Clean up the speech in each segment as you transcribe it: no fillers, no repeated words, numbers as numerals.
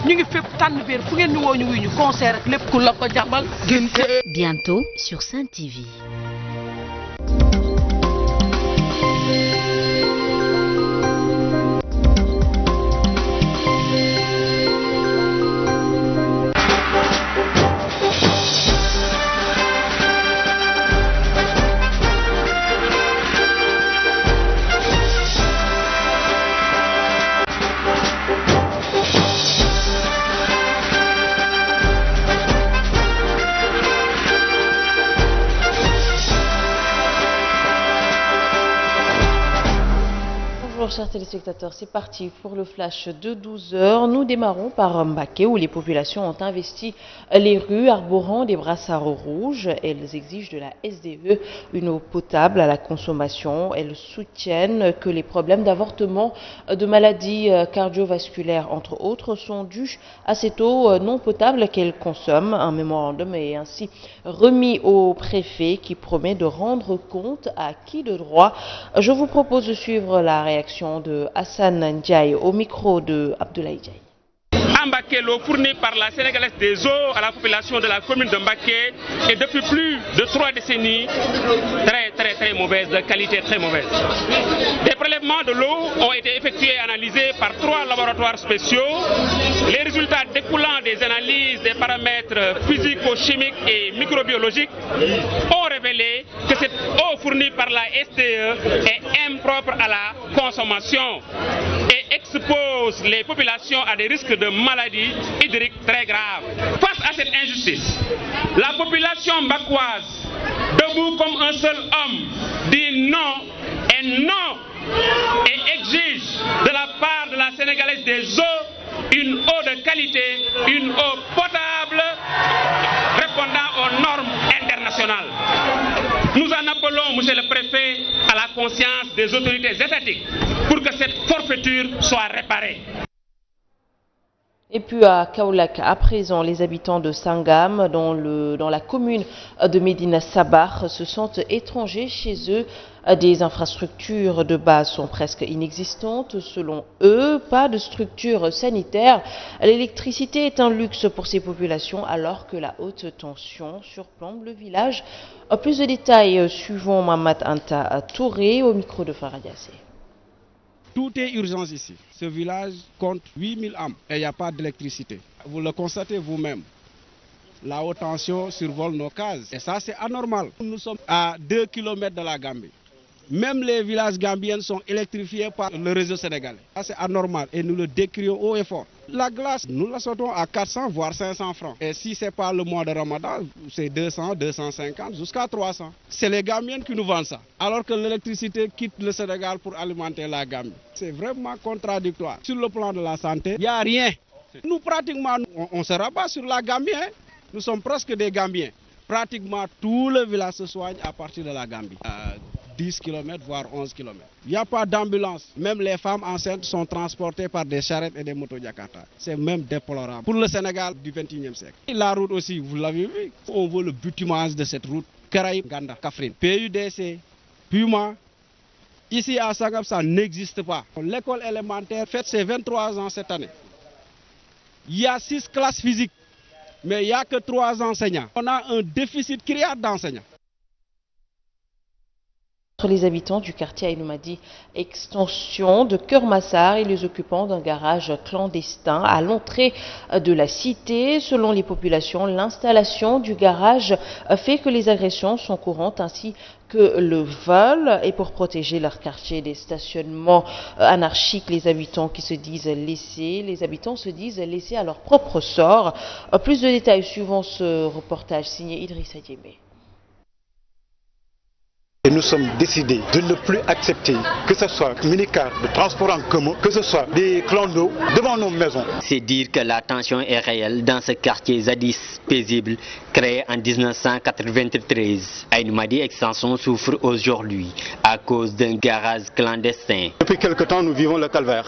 ñu ngi fépp tànn biir fu ngeen ñu woo ñu wuyu ñu concert ak lépp ku la ko jàmbal gën Bientôt sur Sen TV. Bonjour chers téléspectateurs, c'est parti pour le flash de 12 h. Nous démarrons par Mbacké où les populations ont investi les rues arborant des brassards rouges. Elles exigent de la SDE une eau potable à la consommation. Elles soutiennent que les problèmes d'avortement, de maladies cardiovasculaires entre autres sont dus à cette eau non potable qu'elles consomment. Un mémorandum est ainsi remis au préfet qui promet de rendre compte à qui de droit. Je vous propose de suivre la réaction de Hassan Ndiaye au micro de Abdoulaye Ndiaye. À Mbacké, l'eau fournie par la Sénégalaise des eaux à la population de la commune de Mbacké est depuis plus de 3 décennies très mauvaise, de qualité très mauvaise. Des prélèvements de l'eau ont été effectués et analysés par 3 laboratoires spéciaux. Les résultats découlant des analyses des paramètres physico-chimiques et microbiologiques ont révélé que cette eau fournie par la SDE est impropre à la consommation et expose les populations à des risques de maladies hydriques très graves. Face à cette injustice, la population mbackoise, debout comme un seul homme, dit non et non et exige de la part de la Sénégalaise des eaux une eau de qualité, une eau potable répondant aux normes internationales. Nous en appelons, monsieur le préfet, à la conscience des autorités étatiques pour que cette forfaiture soit réparée. Et puis à Kaolack, à présent, les habitants de Sangam, dans la commune de Médina Sabakh, se sentent étrangers chez eux. Des infrastructures de base sont presque inexistantes. Selon eux, pas de structure sanitaire. L'électricité est un luxe pour ces populations alors que la haute tension surplombe le village. Plus de détails suivant Mamad Anta Touré au micro de Faradiassé. Tout est urgence ici. Ce village compte 8000 âmes et il n'y a pas d'électricité. Vous le constatez vous-même. La haute tension survole nos cases. Et ça, c'est anormal. Nous sommes à 2 km de la Gambie. Même les villages gambiens sont électrifiés par le réseau sénégalais. Ça, c'est anormal et nous le décrions haut et fort. La glace, nous la sortons à 400 voire 500 francs. Et si ce n'est pas le mois de Ramadan, c'est 200, 250 jusqu'à 300. C'est les Gambiens qui nous vendent ça. Alors que l'électricité quitte le Sénégal pour alimenter la Gambie. C'est vraiment contradictoire. Sur le plan de la santé, il n'y a rien. Nous, pratiquement, on se rabat sur la Gambie. Hein? Nous sommes presque des Gambiens. Pratiquement tout le village se soigne à partir de la Gambie. 10 km, voire 11 km. Il n'y a pas d'ambulance. Même les femmes enceintes sont transportées par des charrettes et des motos Jakarta. C'est même déplorable. Pour le Sénégal du XXIe siècle. Et la route aussi, vous l'avez vu. On voit le bitumage de cette route. Karaï, Ganda, Kafrine. PUDC, Puma. Ici à Sangam, ça n'existe pas. L'école élémentaire fête ses 23 ans cette année. Il y a 6 classes physiques, mais il n'y a que 3 enseignants. On a un déficit criard d'enseignants. Les habitants du quartier Aïnoumadi, extension de Keur-Massar et les occupants d'un garage clandestin à l'entrée de la cité. Selon les populations, l'installation du garage fait que les agressions sont courantes ainsi que le vol. Et pour protéger leur quartier des stationnements anarchiques, les habitants se disent laissés à leur propre sort. Plus de détails suivant ce reportage signé Idrissa Diémé. Et nous sommes décidés de ne plus accepter que ce soit minicars de transport en commun, que ce soit des clandos devant nos maisons. C'est dire que la tension est réelle dans ce quartier jadis paisible créé en 1993. Aïnoumadi Extension souffre aujourd'hui à cause d'un garage clandestin. Depuis quelque temps, nous vivons le calvaire.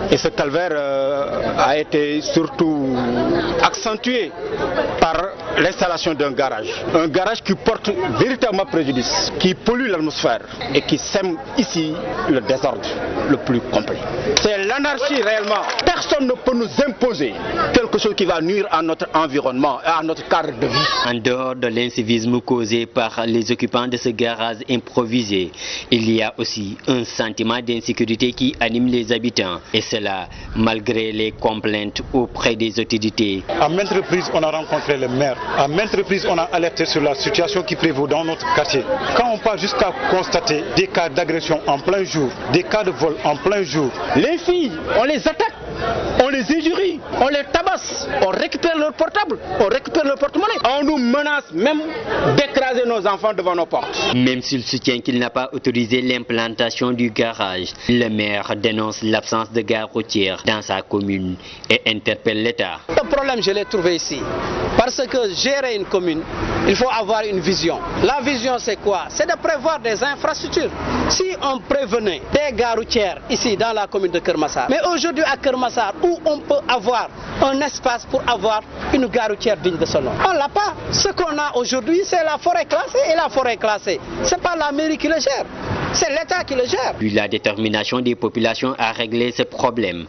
Et ce calvaire a été surtout accentué par l'installation d'un garage. Un garage qui porte véritablement préjudice, qui pollue pollue l'atmosphère et qui sème ici le désordre le plus complet. C'est l'anarchie réellement. Personne ne peut nous imposer quelque chose qui va nuire à notre environnement et à notre cadre de vie. En dehors de l'incivisme causé par les occupants de ce garage improvisé, il y a aussi un sentiment d'insécurité qui anime les habitants, et cela malgré les complaintes auprès des autorités. À maintes reprises, on a rencontré le maire. À maintes reprises, on a alerté sur la situation qui prévaut dans notre quartier. Quand on part jusqu'à constater des cas d'agression en plein jour, des cas de vol en plein jour, les filles, on les attaque, on les injurie, on les tabasse, on récupère leur portable, on récupère leur porte-monnaie. On nous menace même d'écraser nos enfants devant nos portes. Même s'il soutient qu'il n'a pas autorisé l'implantation du garage, le maire dénonce l'absence de gare routière dans sa commune et interpelle l'État. Le problème, je l'ai trouvé ici. Parce que gérer une commune, il faut avoir une vision. La vision, c'est quoi? C'est de prévoir des infrastructures. Si on prévenait des gares routières ici dans la commune de Keur Massar, mais aujourd'hui à Keur Massar, où on peut avoir un espace pour avoir une gare routière digne de ce nom, on l'a pas. Ce qu'on a aujourd'hui, c'est la forêt classée, et la forêt classée, c'est pas la mairie qui le gère, c'est l'État qui le gère. Puis la détermination des populations à régler ce problème,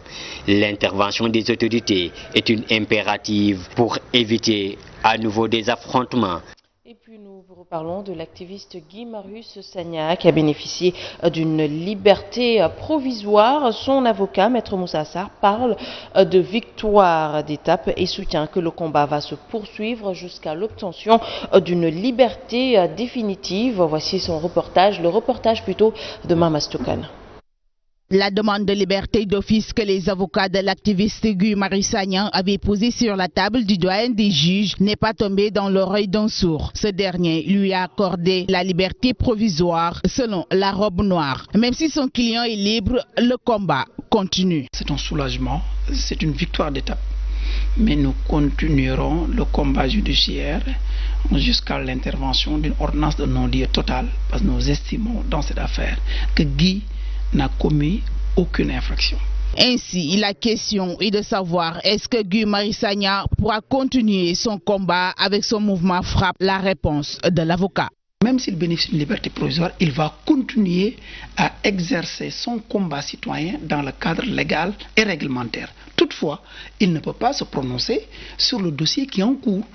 l'intervention des autorités est une impérative pour éviter à nouveau des affrontements. Et puis nous vous reparlons de l'activiste Guy Marius Sagna qui a bénéficié d'une liberté provisoire. Son avocat, Maître Moussa Sarr, parle de victoire d'étape et soutient que le combat va se poursuivre jusqu'à l'obtention d'une liberté définitive. Voici son reportage, le reportage plutôt de Mamas Toukan. La demande de liberté d'office que les avocats de l'activiste Guy Marius Sagna avaient posée sur la table du doyen des juges n'est pas tombée dans l'oreille d'un sourd. Ce dernier lui a accordé la liberté provisoire selon la robe noire. Même si son client est libre, le combat continue. C'est un soulagement, c'est une victoire d'étape. Mais nous continuerons le combat judiciaire jusqu'à l'intervention d'une ordonnance de non-lieu totale, parce que nous estimons dans cette affaire que Guy n'a commis aucune infraction. Ainsi, la question est de savoir est-ce que Guy Marius Sagna pourra continuer son combat avec son mouvement Frappe. La réponse de l'avocat. Même s'il bénéficie d'une liberté provisoire, il va continuer à exercer son combat citoyen dans le cadre légal et réglementaire. Toutefois, il ne peut pas se prononcer sur le dossier qui est en cours.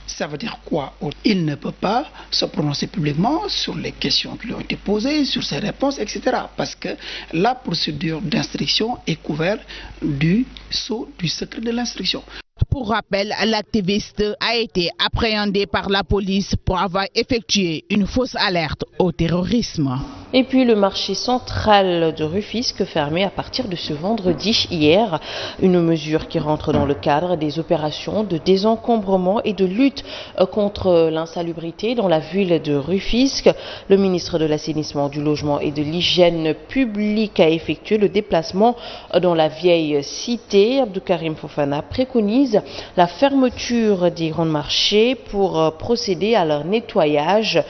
Ça veut dire quoi? Il ne peut pas se prononcer publiquement sur les questions qui lui ont été posées, sur ses réponses, etc. Parce que la procédure d'instruction est couverte du sceau du secret de l'instruction. Pour rappel, l'activiste a été appréhendé par la police pour avoir effectué une fausse alerte au terrorisme. Et puis le marché central de Rufisque fermé à partir de ce vendredi hier. Une mesure qui rentre dans le cadre des opérations de désencombrement et de lutte contre l'insalubrité dans la ville de Rufisque. Le ministre de l'Assainissement, du Logement et de l'Hygiène publique a effectué le déplacement dans la vieille cité. Abdoukarim Fofana préconise la fermeture des grands marchés pour procéder à leur nettoyage.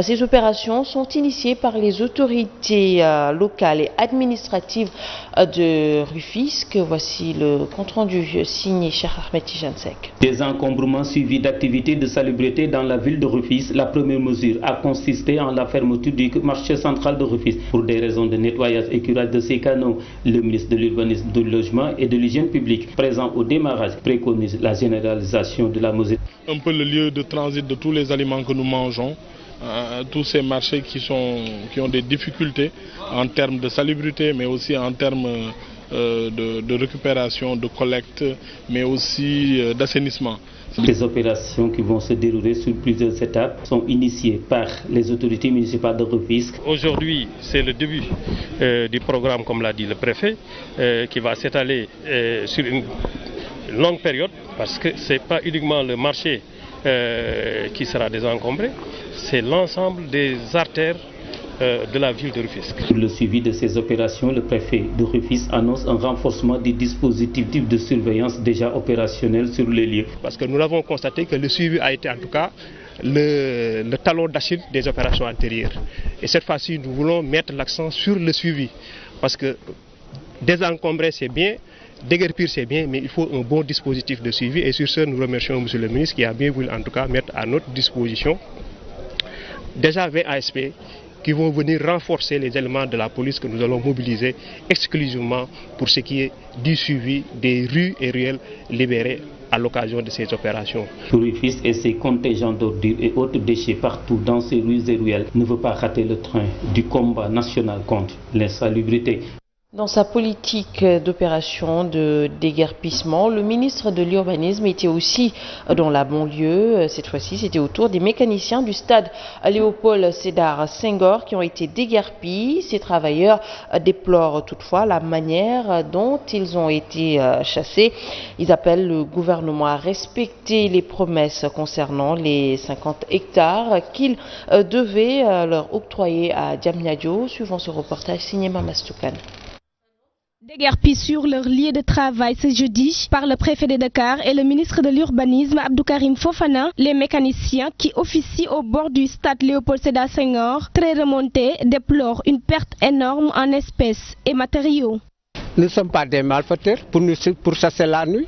Ces opérations sont initiées par les autorités locales et administratives de Rufisque. Voici le compte-rendu signé Cheikh Ahmed Tijansek. Désencombrement suivi d'activités de salubrité dans la ville de Rufisque. La première mesure a consisté en la fermeture du marché central de Rufisque pour des raisons de nettoyage et curage de ces canaux. Le ministre de l'Urbanisme, du Logement et de l'Hygiène publique, présent au démarrage, préconise la généralisation de la mesure. Un peu le lieu de transit de tous les aliments que nous mangeons. Tous ces marchés qui ont des difficultés en termes de salubrité, mais aussi en termes de récupération, de collecte, mais aussi d'assainissement. Les opérations qui vont se dérouler sur plusieurs étapes sont initiées par les autorités municipales de Rufisque. Aujourd'hui, c'est le début du programme, comme l'a dit le préfet, qui va s'étaler sur une longue période, parce que ce n'est pas uniquement le marché qui sera désencombré, c'est l'ensemble des artères de la ville de Rufisque. Pour le suivi de ces opérations, le préfet de Rufisque annonce un renforcement des dispositifs de surveillance déjà opérationnels sur les lieux. Parce que nous avons constaté que le suivi a été en tout cas le talon d'Achille des opérations antérieures. Et cette fois-ci, nous voulons mettre l'accent sur le suivi. Parce que désencombrer, c'est bien. Déguerpir, c'est bien, mais il faut un bon dispositif de suivi. Et sur ce, nous remercions M. le ministre qui a bien voulu en tout cas mettre à notre disposition déjà 20 ASP qui vont venir renforcer les éléments de la police que nous allons mobiliser exclusivement pour ce qui est du suivi des rues et ruelles libérées à l'occasion de ces opérations. Rufisque et ses contingents d'ordures et autres déchets partout dans ces rues et ruelles ne veut pas rater le train du combat national contre l'insalubrité. Dans sa politique d'opération de déguerpissement, le ministre de l'Urbanisme était aussi dans la banlieue. Cette fois-ci, c'était au tour des mécaniciens du stade Léopold Sédar Senghor qui ont été déguerpis. Ces travailleurs déplorent toutefois la manière dont ils ont été chassés. Ils appellent le gouvernement à respecter les promesses concernant les 50 hectares qu'il devait leur octroyer à Diamniadio. Suivant ce reportage signé Mamastoukan. Déguerpis sur leur lieu de travail ce jeudi par le préfet de Dakar et le ministre de l'Urbanisme Abdou Karim Fofana, les mécaniciens qui officient au bord du stade Léopold Sédar Senghor, très remontés, déplorent une perte énorme en espèces et matériaux. Nous ne sommes pas des malfaiteurs pour chasser la nuit.